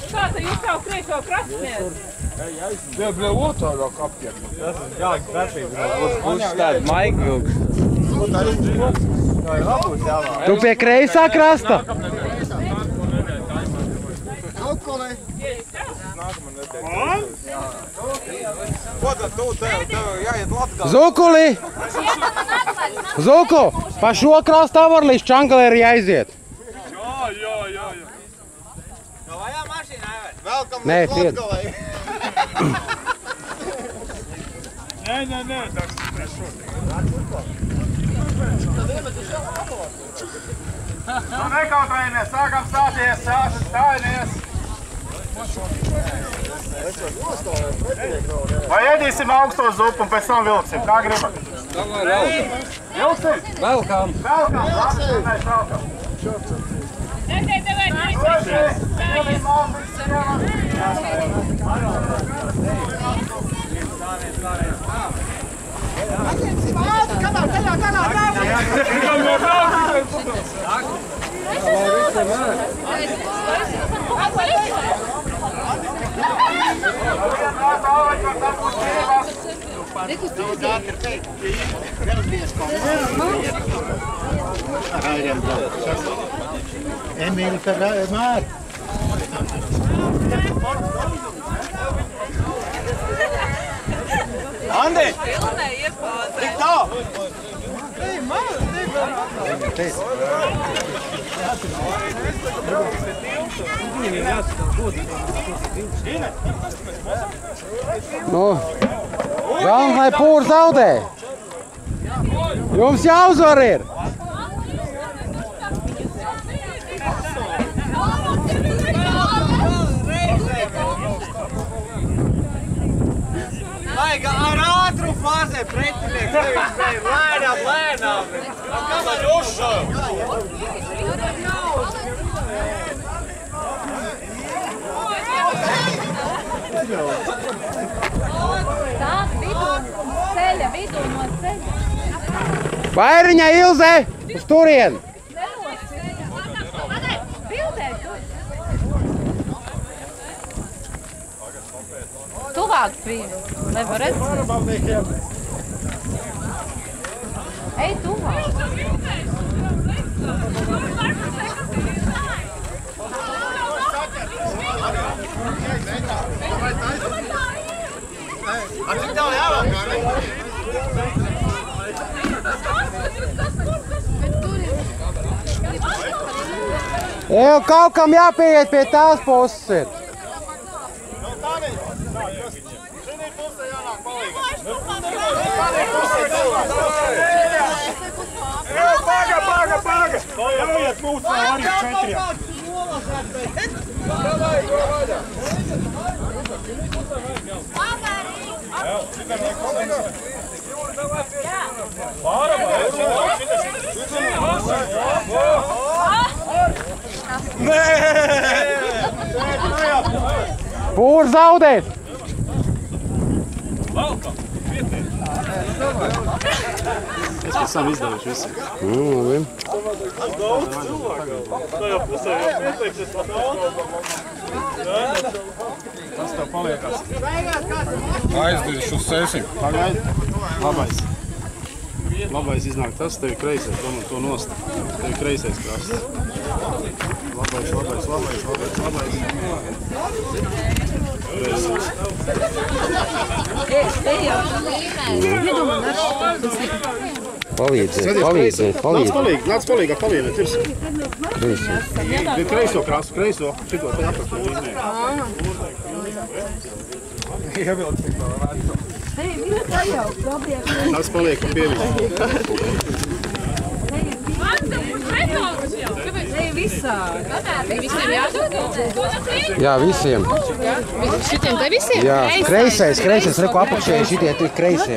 Kā tad jūs savu kreiso krastniet? Jā, bļa otrāk aptiek. Tas ir jālik pretīgi. Būs tāda maigvilks. Tu pie kreisā krasta? Zukuli! Zuku! Pa šo krastu var līdz Čangalēri aiziet. Jā. Vajā mašīnā, vai? Nē, tied. Nē, tas ir nekautrējamies, sākam stāties, stājamies. Vai ēdīsim augsto zupu un pēc tam vilksim, kā gribat? Vilksim? Velkam! Emīli, tā māri. Andi! Tik tā! Nu, galvenais, lai pūri zaudē. Jums jāuzvar ir. Vajag ar ātru fāzē pretinieks, nevis lēnām. Kā man uzšauj? Tā vidū no ceļa. Vairiņa Ilze, uz turien! Tuvāk pīni, lai var redzēt. Ej, tuvāk. Cik tev jāvēl, kā ne? Jau kaut kam jāpieiet pie tās puses ir. Paga! Ļaujiet mūs vēl arī četriem. Pūri zaudēt! Es pēc tam izdevuši visi. Labi. Daudz cilvēku. Tā jau pusē jau pieteiksies pat daudz. Tas tev paliekas. Aizdiršu uz sēsim. Pagaidi. Labais iznāk tas, tev ir kreisais, domā to nost. Tev ir kreisais krasts. Labais. Palīdziet. Nāc palīgā, palieniet virs. Kreiso krastu, kreiso. Šito te apakšu līniju. Ievilkt tik vēl vērts. Nāc paliek un pieviņ. Visiem jādod? Jā, visiem. Šitiem te visiem? Jā, kreisais, reku apakšēji šitie kreisē.